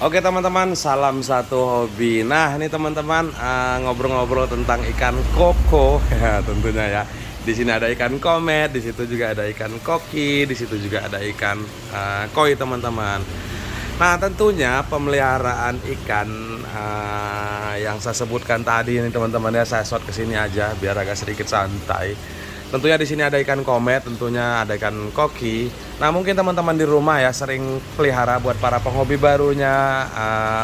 Oke teman-teman, salam satu hobi. Nah ini teman-teman ngobrol-ngobrol tentang ikan koko ya tentunya ya. Di sini ada ikan komet, di situ juga ada ikan koki, di situ juga ada ikan koi teman-teman. Nah tentunya pemeliharaan ikan yang saya sebutkan tadi ini teman-teman ya, saya short ke sini aja biar agak sedikit santai. Tentunya di sini ada ikan komet, tentunya ada ikan koki. Nah mungkin teman-teman di rumah ya sering pelihara buat para penghobi barunya,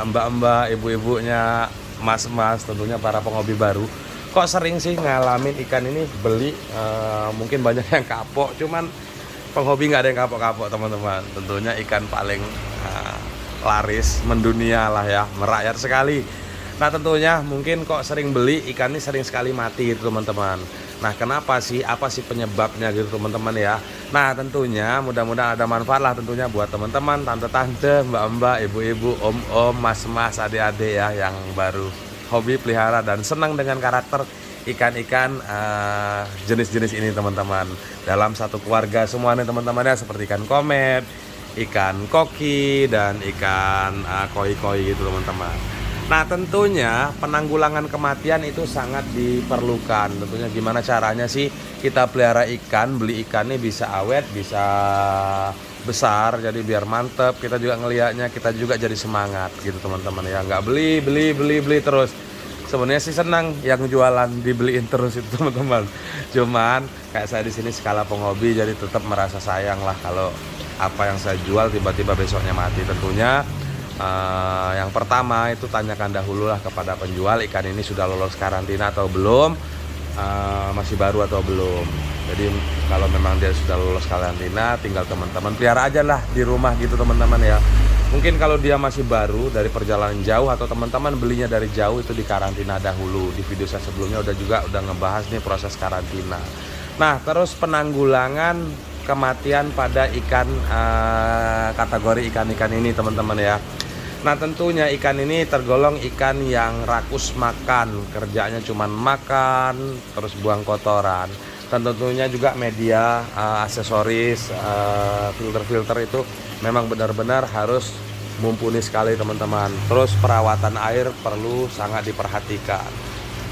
mbak-mbak, ibu-ibunya, mas-mas, tentunya para penghobi baru. Kok sering sih ngalamin ikan ini beli, mungkin banyak yang kapok, cuman penghobi nggak ada yang kapok-kapok teman-teman. Tentunya ikan paling laris mendunia lah ya, merakyat sekali. Nah tentunya mungkin kok sering beli ikan ini sering sekali mati gitu teman-teman. Nah kenapa sih, apa sih penyebabnya gitu teman-teman ya. Nah tentunya mudah-mudahan ada manfaat lah tentunya buat teman-teman, tante-tante, mbak-mbak, ibu-ibu, om-om, mas-mas, adik-adik ya yang baru hobi pelihara dan senang dengan karakter ikan-ikan jenis-jenis ini teman-teman. Dalam satu keluarga semuanya teman-teman ya, seperti ikan komet, ikan koki, dan ikan koi-koi gitu teman-teman. Nah tentunya penanggulangan kematian itu sangat diperlukan. Tentunya gimana caranya sih kita pelihara ikan, beli ikan ini bisa awet, bisa besar, jadi biar mantep. Kita juga ngelihatnya, kita juga jadi semangat gitu teman-teman ya. Nggak beli terus. Sebenarnya sih senang yang jualan dibeliin terus itu teman-teman. Cuman kayak saya di sini skala penghobi, jadi tetap merasa sayang lah kalau apa yang saya jual tiba-tiba besoknya mati. Tentunya yang pertama itu tanyakan dahulu lah kepada penjual, ikan ini sudah lolos karantina atau belum, masih baru atau belum. Jadi kalau memang dia sudah lolos karantina, tinggal teman-teman pelihara aja lah di rumah gitu teman-teman ya. Mungkin kalau dia masih baru dari perjalanan jauh atau teman-teman belinya dari jauh, itu di karantina dahulu. Di video saya sebelumnya udah ngebahas nih proses karantina. Nah terus penanggulangan kematian pada ikan kategori ikan-ikan ini teman-teman ya. Nah tentunya ikan ini tergolong ikan yang rakus makan, kerjanya cuman makan terus buang kotoran. Dan tentunya juga media, aksesoris, filter-filter itu memang benar-benar harus mumpuni sekali teman-teman. Terus perawatan air perlu sangat diperhatikan,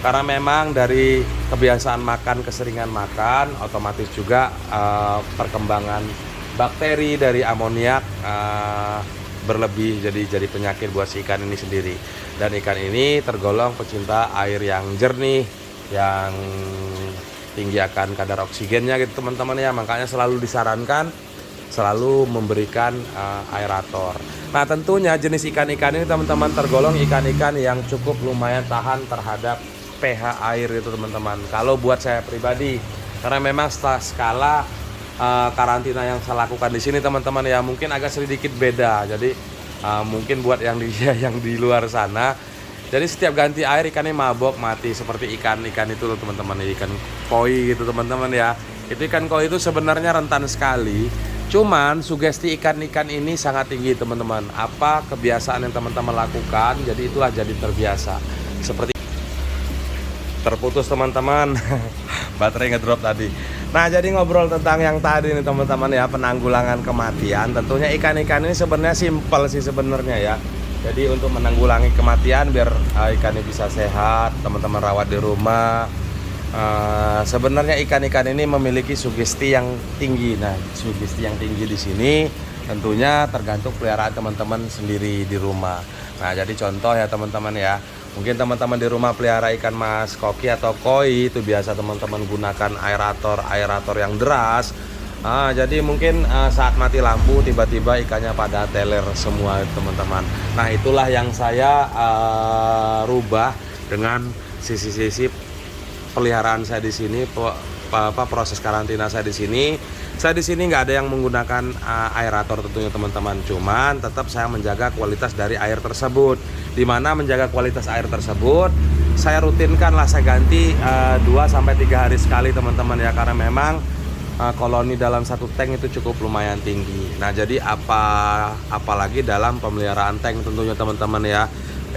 karena memang dari kebiasaan makan, keseringan makan, otomatis juga perkembangan bakteri dari amoniak berlebih, jadi penyakit buat si ikan ini sendiri. Dan ikan ini tergolong pecinta air yang jernih, yang tinggi akan kadar oksigennya gitu teman-teman ya. Makanya selalu disarankan selalu memberikan aerator. Nah tentunya jenis ikan-ikan ini teman-teman tergolong ikan-ikan yang cukup lumayan tahan terhadap pH air itu teman-teman. Kalau buat saya pribadi, karena memang skala karantina yang saya lakukan di sini teman-teman ya mungkin agak sedikit beda. Jadi mungkin buat yang di luar sana, jadi setiap ganti air ikannya mabok mati seperti ikan-ikan itu loh teman-teman, ikan koi gitu teman-teman ya. Itu ikan koi itu sebenarnya rentan sekali. Cuman sugesti ikan-ikan ini sangat tinggi teman-teman. Apa kebiasaan yang teman-teman lakukan, jadi itulah jadi terbiasa. Seperti terputus teman-teman. Baterai ngedrop tadi. Nah jadi ngobrol tentang yang tadi nih teman-teman ya, penanggulangan kematian. Tentunya ikan-ikan ini sebenarnya simpel sih sebenarnya ya. Jadi untuk menanggulangi kematian biar ikannya bisa sehat, teman-teman rawat di rumah. Sebenarnya ikan-ikan ini memiliki sugesti yang tinggi. Nah sugesti yang tinggi di sini tentunya tergantung peliharaan teman-teman sendiri di rumah. Nah jadi contoh ya teman-teman ya, mungkin teman-teman di rumah pelihara ikan mas koki atau koi, itu biasa teman-teman gunakan aerator yang deras. Jadi mungkin saat mati lampu tiba-tiba ikannya pada teler semua teman-teman. Nah itulah yang saya rubah dengan sisi-sisi peliharaan saya di sini, proses karantina saya di sini. Saya di sini nggak ada yang menggunakan aerator tentunya teman-teman. Cuman tetap saya menjaga kualitas dari air tersebut. Dimana menjaga kualitas air tersebut, saya rutinkan lah, saya ganti 2-3 hari sekali teman-teman ya. Karena memang koloni dalam satu tank itu cukup lumayan tinggi. Nah jadi apalagi dalam pemeliharaan tank tentunya teman-teman ya,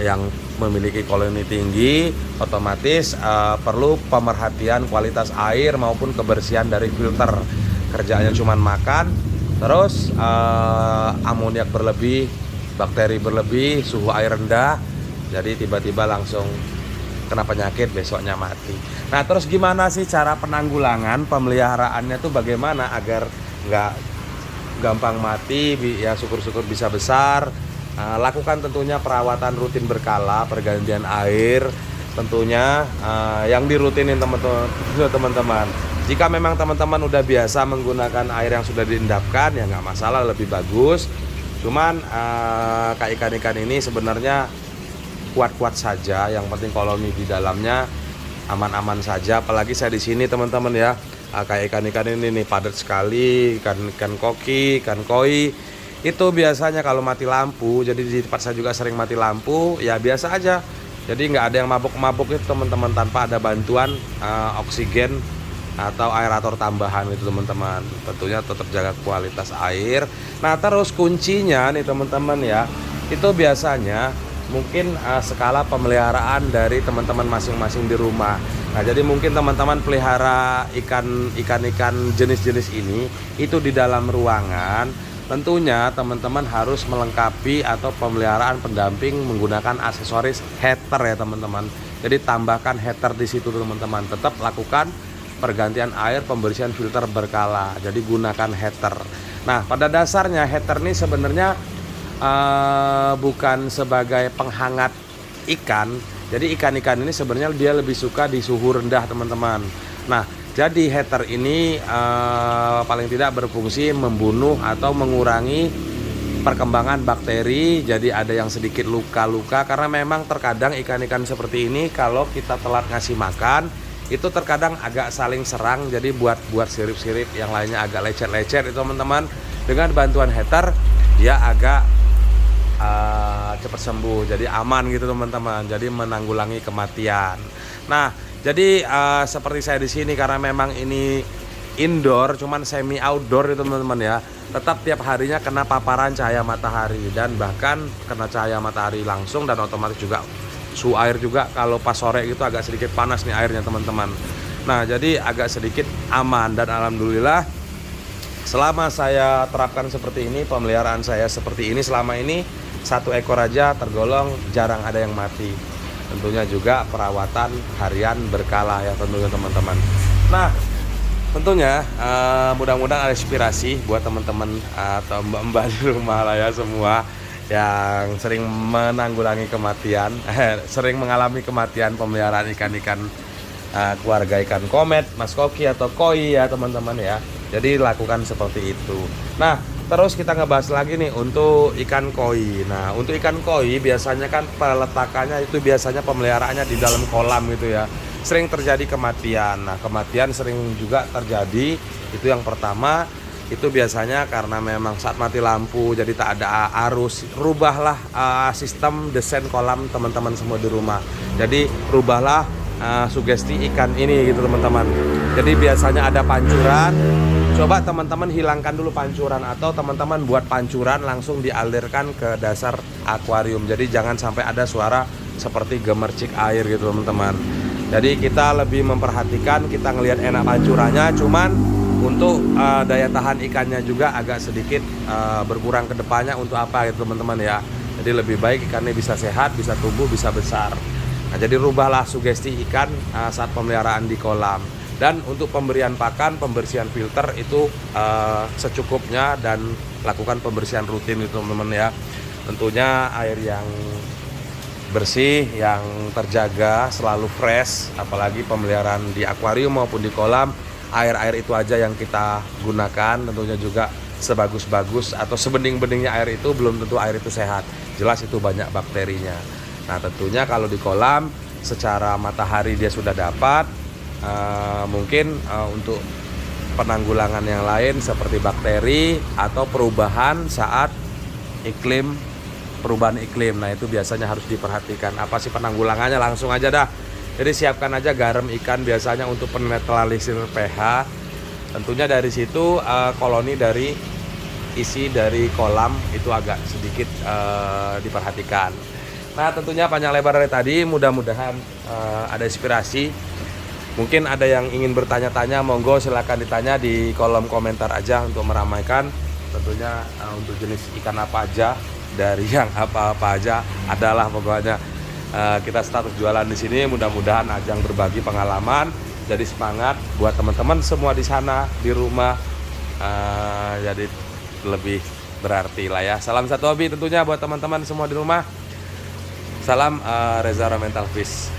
yang memiliki koloni tinggi, otomatis perlu pemerhatian kualitas air maupun kebersihan dari filter. Kerjanya cuma makan, terus amoniak berlebih, bakteri berlebih, suhu air rendah, jadi tiba-tiba langsung kena penyakit, besoknya mati. Nah, terus gimana sih cara penanggulangan pemeliharaannya tuh bagaimana agar nggak gampang mati, ya syukur-syukur bisa besar. Lakukan tentunya perawatan rutin berkala, pergantian air tentunya yang dirutinin teman-teman. Jika memang teman-teman udah biasa menggunakan air yang sudah diendapkan, ya nggak masalah, lebih bagus. Cuman kayak ikan-ikan ini sebenarnya kuat-kuat saja, yang penting koloni di dalamnya aman-aman saja. Apalagi saya di sini teman-teman ya, kayak ikan-ikan ini nih padat sekali, ikan koki, ikan koi. Itu biasanya kalau mati lampu, jadi di tempat saya juga sering mati lampu, ya biasa aja. Jadi nggak ada yang mabuk-mabuk itu teman-teman, tanpa ada bantuan oksigen atau aerator tambahan itu teman-teman. Tentunya tetap jaga kualitas air. Nah, terus kuncinya nih teman-teman ya, itu biasanya mungkin skala pemeliharaan dari teman-teman masing-masing di rumah. Nah, jadi mungkin teman-teman pelihara ikan-ikan jenis-jenis ini itu di dalam ruangan. Tentunya teman-teman harus melengkapi atau pemeliharaan pendamping menggunakan aksesoris heater ya teman-teman. Jadi tambahkan heater di situ teman-teman. Tetap lakukan pergantian air, pembersihan filter berkala. Jadi gunakan heater. Nah, pada dasarnya heater ini sebenarnya bukan sebagai penghangat ikan. Jadi ikan-ikan ini sebenarnya dia lebih suka di suhu rendah teman-teman. Nah, jadi heater ini paling tidak berfungsi membunuh atau mengurangi perkembangan bakteri. Jadi ada yang sedikit luka-luka, karena memang terkadang ikan-ikan seperti ini kalau kita telat ngasih makan itu terkadang agak saling serang. Jadi buat sirip-sirip yang lainnya agak lecet-lecet itu teman-teman. Dengan bantuan heater dia agak cepat sembuh, jadi aman gitu teman-teman. Jadi menanggulangi kematian. Nah, jadi seperti saya di sini karena memang ini indoor, cuman semi outdoor itu teman-teman ya. Tetap tiap harinya kena paparan cahaya matahari, dan bahkan kena cahaya matahari langsung, dan otomatis juga suhu air juga kalau pas sore gitu agak sedikit panas nih airnya teman-teman. Nah, jadi agak sedikit aman, dan alhamdulillah selama saya terapkan seperti ini, pemeliharaan saya seperti ini selama ini, satu ekor aja tergolong jarang ada yang mati. Tentunya juga perawatan harian berkala ya tentunya teman-teman. Nah, tentunya mudah-mudahan ada inspirasi buat teman-teman atau mbak-mbak di rumah lah ya semua yang sering menanggulangi kematian, sering mengalami kematian pemeliharaan ikan-ikan keluarga ikan komet, mas koki atau koi ya teman-teman ya. Jadi lakukan seperti itu. Nah, terus kita ngebahas lagi nih untuk ikan koi. Nah, untuk ikan koi biasanya kan peletakannya itu biasanya pemeliharaannya di dalam kolam gitu ya. Sering terjadi kematian. Nah, kematian sering juga terjadi. Itu yang pertama, itu biasanya karena memang saat mati lampu jadi tak ada arus. Rubahlah sistem desain kolam teman-teman semua di rumah. Jadi rubahlah sugesti ikan ini gitu teman-teman. Jadi biasanya ada pancuran. Coba teman-teman hilangkan dulu pancuran, atau teman-teman buat pancuran langsung dialirkan ke dasar akuarium. Jadi jangan sampai ada suara seperti gemercik air gitu teman-teman. Jadi kita lebih memperhatikan, kita ngelihat enak pancurannya, cuman untuk daya tahan ikannya juga agak sedikit berkurang ke depannya. Untuk apa gitu teman-teman ya. Jadi lebih baik ikannya bisa sehat, bisa tumbuh, bisa besar. Nah, jadi rubahlah sugesti ikan saat pemeliharaan di kolam. Dan untuk pemberian pakan, pembersihan filter itu secukupnya, dan lakukan pembersihan rutin itu teman-teman ya. Tentunya air yang bersih, yang terjaga, selalu fresh. Apalagi pemeliharaan di akuarium maupun di kolam, air-air itu aja yang kita gunakan. Tentunya juga sebagus-bagus atau sebening-beningnya air itu belum tentu air itu sehat. Jelas itu banyak bakterinya. Nah, tentunya kalau di kolam secara matahari dia sudah dapat. Mungkin untuk penanggulangan yang lain seperti bakteri atau perubahan saat perubahan iklim. Nah, itu biasanya harus diperhatikan. Apa sih penanggulangannya? Langsung aja dah. Jadi siapkan aja garam ikan biasanya untuk penetralisir pH. Tentunya dari situ koloni dari isi dari kolam itu agak sedikit diperhatikan. Nah, tentunya panjang lebar dari tadi, mudah-mudahan ada inspirasi. Mungkin ada yang ingin bertanya-tanya, monggo silahkan ditanya di kolom komentar aja untuk meramaikan. Tentunya untuk jenis ikan apa aja dari yang apa-apa aja adalah pokoknya. Kita status jualan di sini, mudah-mudahan ajang berbagi pengalaman, jadi semangat buat teman-teman semua di sana di rumah. Jadi lebih berarti lah ya. Salam satu hobi tentunya buat teman-teman semua di rumah. Salam Reza Mental Fish.